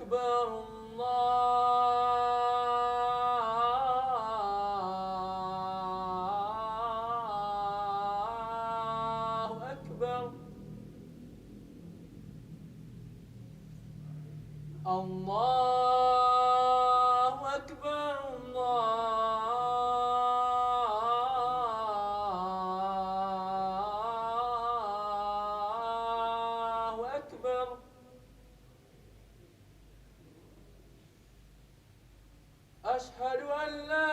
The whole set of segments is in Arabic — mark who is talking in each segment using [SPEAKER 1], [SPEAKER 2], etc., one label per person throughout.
[SPEAKER 1] أكبر الله أكبر الله أكبر الله أكبر أشهد أن لا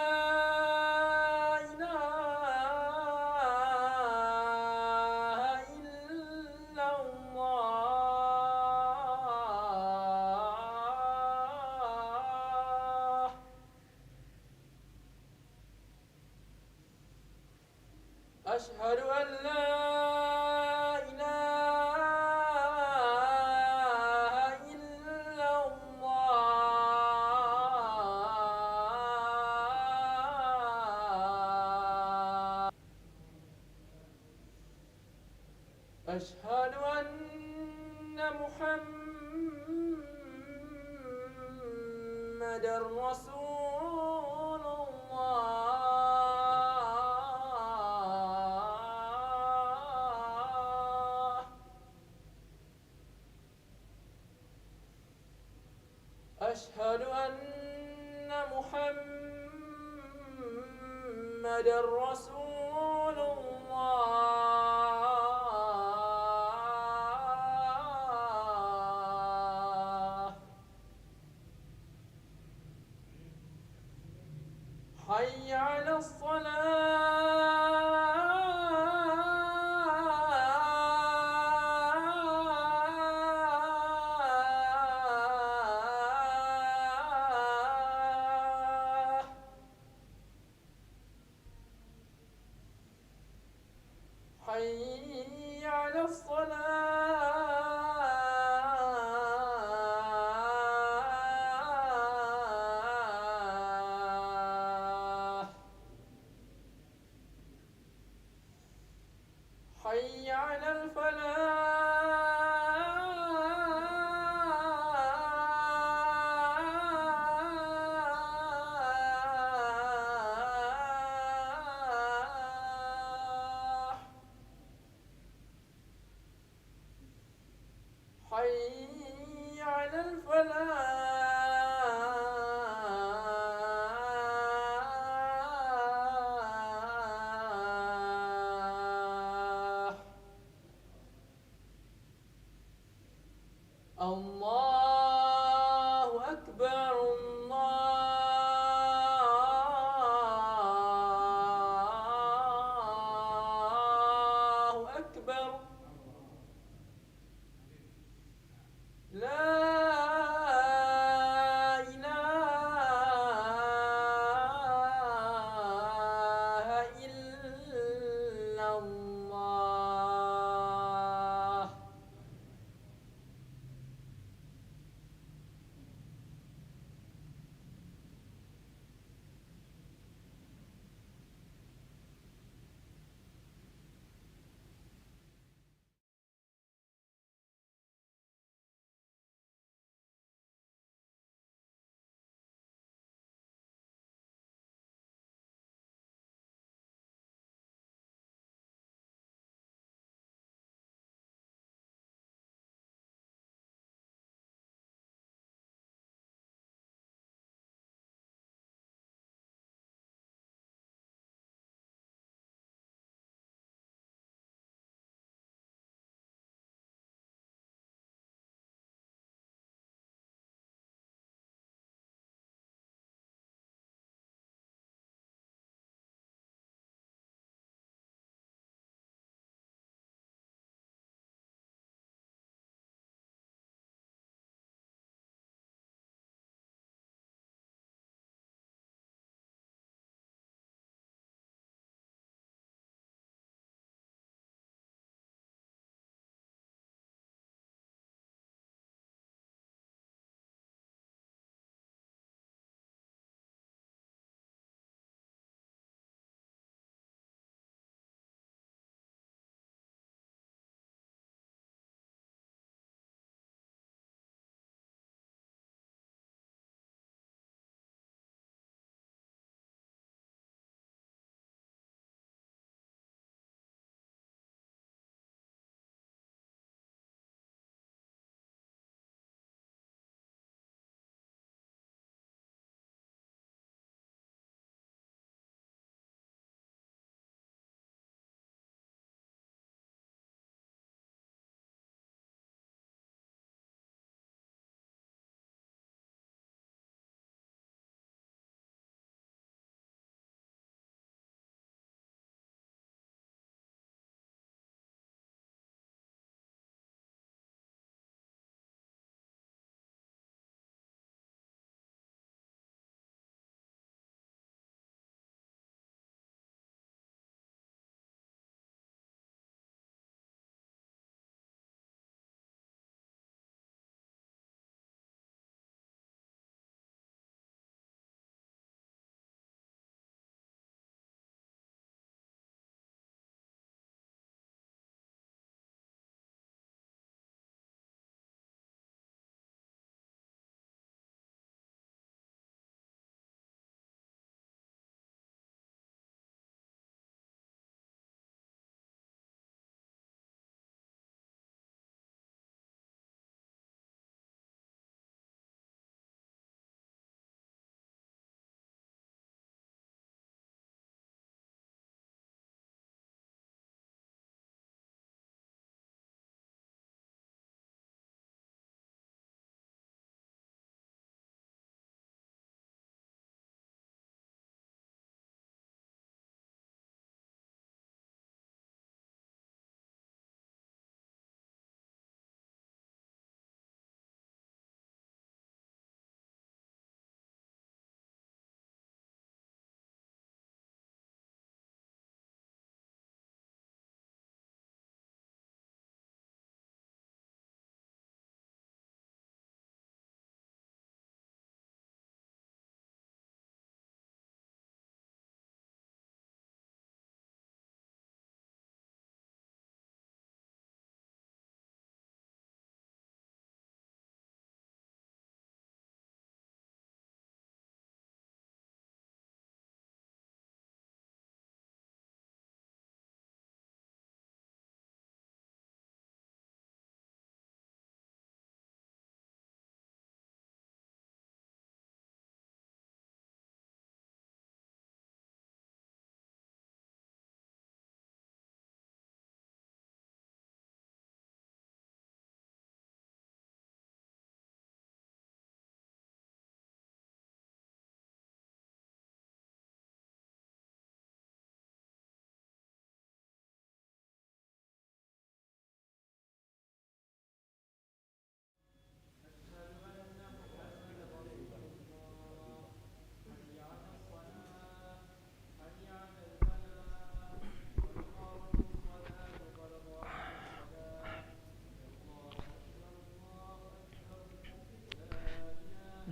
[SPEAKER 1] إله إلا الله أشهد أن لا إله إلا الله أشهد أن محمدا رسول الله أشهد أن محمدا رسول الله حي على الصلاة حي على الصلاة حي على الفلاح حي على الفلاح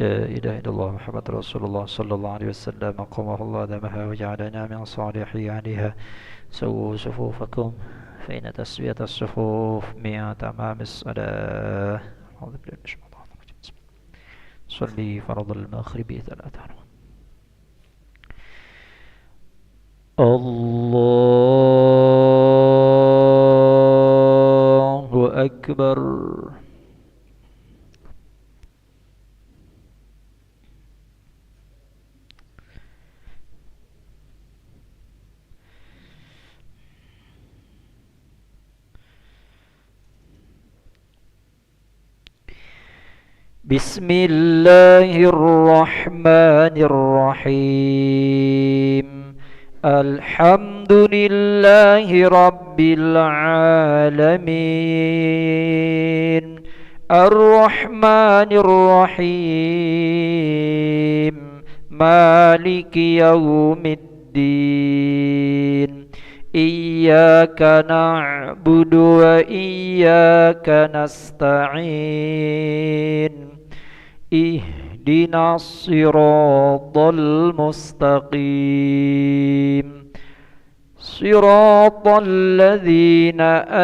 [SPEAKER 2] لا إله إلا الله محمد رسول الله صلى الله عليه وسلم قامه الله دمها وجعلنا من صالحي عليها. سووا صفوفكم فإن تسوية الصفوف من تمام الصلاة. أعوذ بالله من الشيطان الرجيم. صلي فرض المغرب 3 الله أكبر. بسم الله الرحمن الرحيم. الحمد لله رب العالمين الرحمن الرحيم مالك يوم الدين إياك نعبد وإياك نستعين اهدنا الصراط المستقيم صراط الذين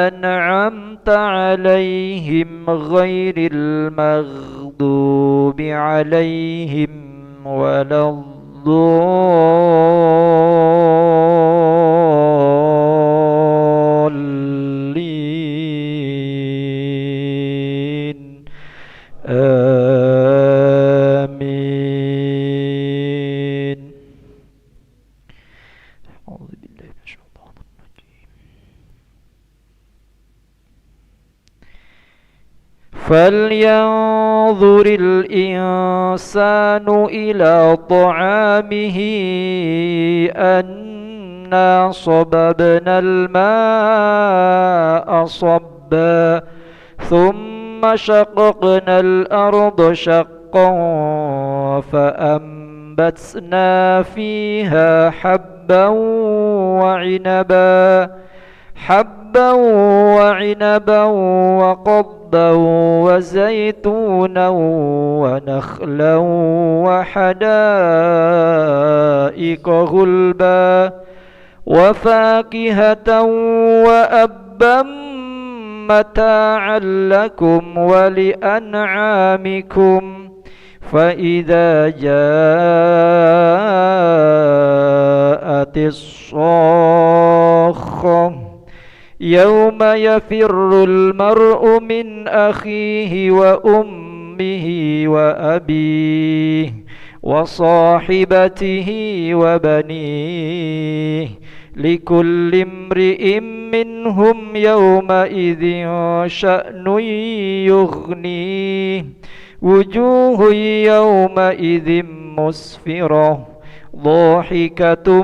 [SPEAKER 2] أنعمت عليهم غير المغضوب عليهم ولا الضالين آمين. أعوذ بالله من الشيطان الرجيم. فلينظر الإنسان إلى طعامه أنا صببنا الماء صبا ثم شققنا الأرض شقا فأنبتنا فيها حبا وعنبا وقضبا وزيتونا ونخلا وحدائق غلبا وفاكهة وأبا متاعا لكم ولأنعامكم. فإذا جاءت الصاخة يوم يفر المرء من أخيه وأمه وأبيه وصاحبته وبنيه لكل امرئ منهم يومئذ شأن يغنيه. وجوه يومئذ مسفرة ضاحكة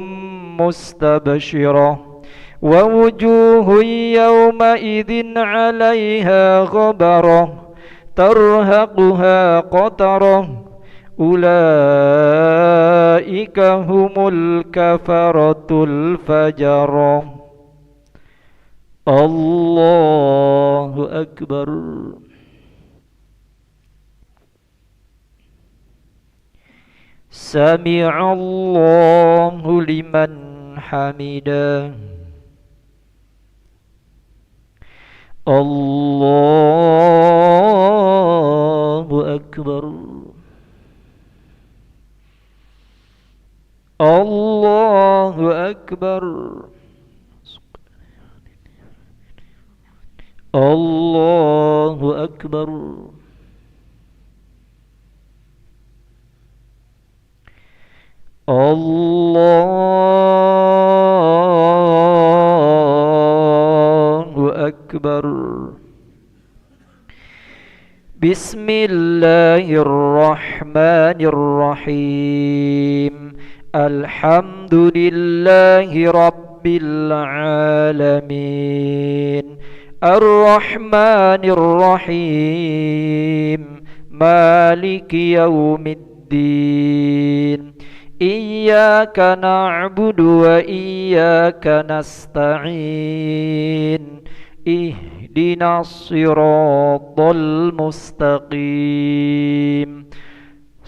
[SPEAKER 2] مستبشرة ووجوه يومئذ عليها غبرة ترهقها قترة أولئك هم الكفرة الفجرة. الله أكبر. سمع الله لمن حمده. الله أكبر. الله أكبر. الله أكبر. الله أكبر. بسم الله الرحمن الرحيم. الحمد لله رب العالمين الرحمن الرحيم مالك يوم الدين إياك نعبد وإياك نستعين اهدنا الصراط المستقيم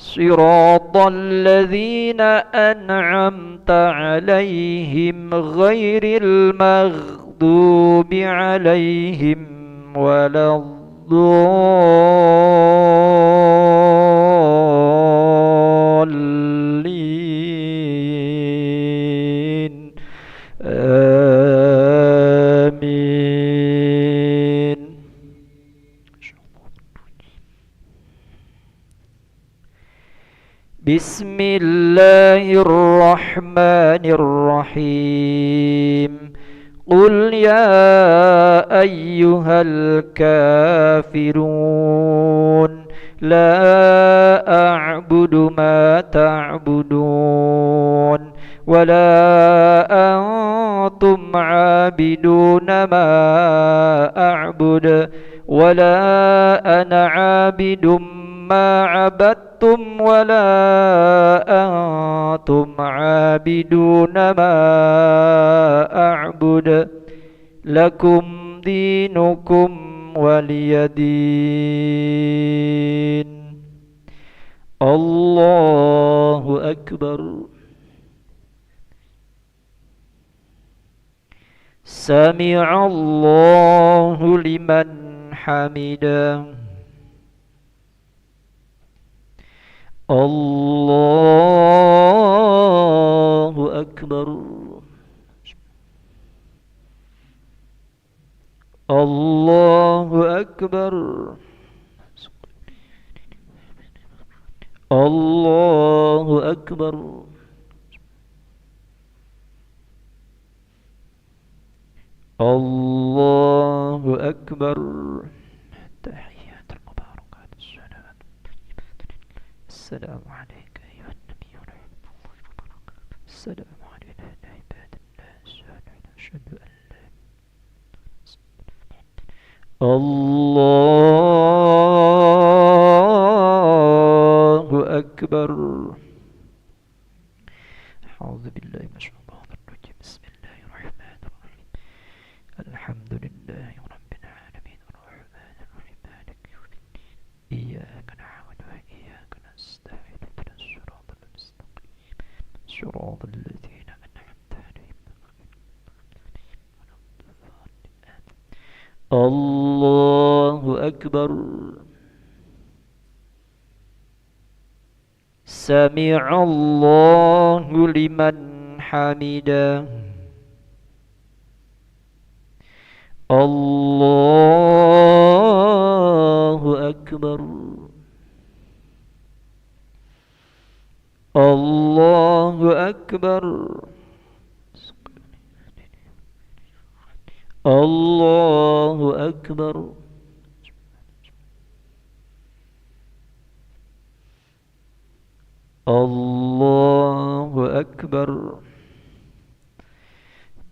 [SPEAKER 2] صراط الذين أنعمت عليهم غير المغضوب عليهم ولا الضالين آمين. بسم الله الرحمن الرحيم. قل يا أيها الكافرون لا أعبد ما تعبدون ولا أنتم عابدون ما أعبد ولا أنا عابد ما عبدتم ولا أنتم عابدون ما أعبد لكم دينكم ولي دين. الله أكبر. سمع الله لمن حمده. الله أكبر. الله أكبر. الله أكبر. الله أكبر. تحيات المباركات الصلوات السلام عليك أيها النبي ورحمة الله وبركاته. السلام علينا عباد الله الصالحين. أشهد أن لا الله أكبر. أعوذ بالله من الشيطان الرجيم. بسم الله الرحمن الرحيم. الحمد لله رب العالمين الرحمن الرحيم مالك يوم الدين إياك نعبد وإياك نستعين اهدنا الصراط المستقيم صراط الذين أنعمت عليهم الله أكبر. سمع الله لمن حمده. الله أكبر. الله أكبر. الله أكبر. الله أكبر.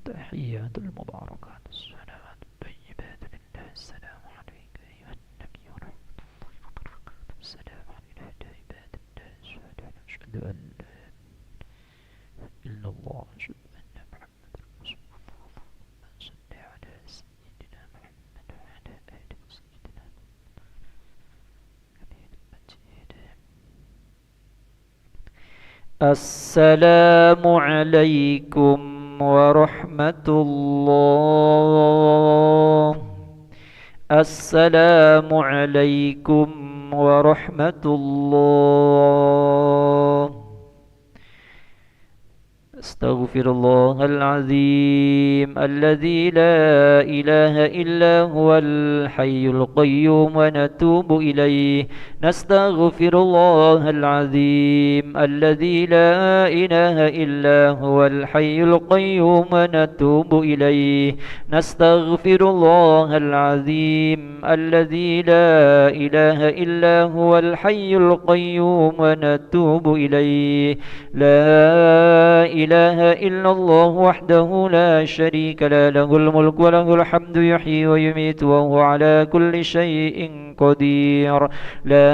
[SPEAKER 2] تحيات المباركات الصلوات الطيبات لله. السلام عليك أيها النبي ورحمة الله وبركاته. السلام علينا عباد الله الصالحين. أشهد أن لا إله إلا الله. أشهد أن محمدا رسول الله. اللهم صل على سيدنا محمد وعلى آل سيدنا محمد. السلام عليكم ورحمة الله. السلام عليكم ورحمة الله. أستغفر الله العظيم الذي لا إله إلا هو الحي القيوم ونتوب إليه. نستغفر الله العظيم الذي لا إله إلا هو الحي القيوم ونتوب إليه. نستغفر الله العظيم الذي لا إله إلا هو الحي القيوم ونتوب إليه. لا إله إلا الله وحده لا شريك له الملك وله الحمد يحيي ويميت وهو على كل شيء قدير. لا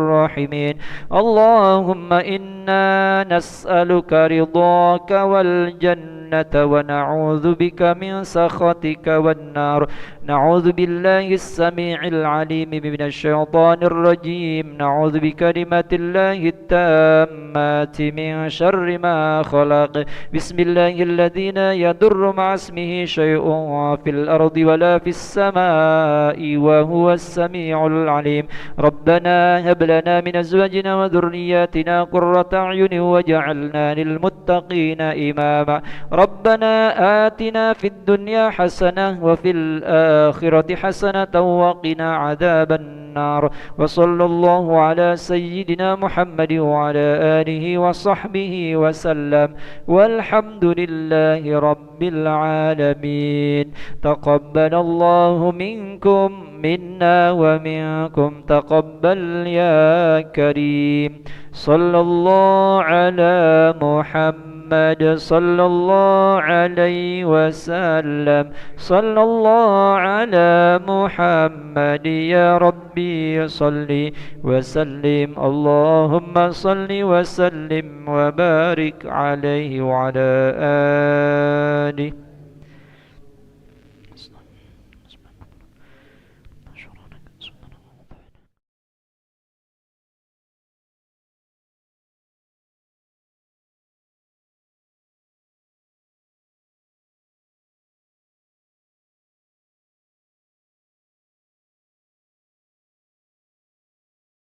[SPEAKER 2] الراحمين. اللهم إنا نسألك رضاك والجنة ونعوذ بك من سخطك والنار. نعوذ بالله السميع العليم من الشيطان الرجيم. نعوذ بكلمات الله التامات من شر ما خلق. بسم الله الذي لا يضر مع اسمه شيء في الأرض ولا في السماء وهو السميع العليم. ربنا هب لنا من أزواجنا وذرياتنا قرة أعين وجعلنا للمتقين إماما. ربنا آتنا في الدنيا حسنة وفي الآخرة حسنة وقنا عذاب النار. وصلى الله على سيدنا محمد وعلى آله وصحبه وسلم، والحمد لله رب العالمين. تقبل الله منكم منا ومنكم تقبل يا كريم. صلى الله على محمد صلى الله عليه وسلم. صلى الله على محمد يا ربي صل وسلم. اللهم صل وسلم وبارك عليه وعلى آله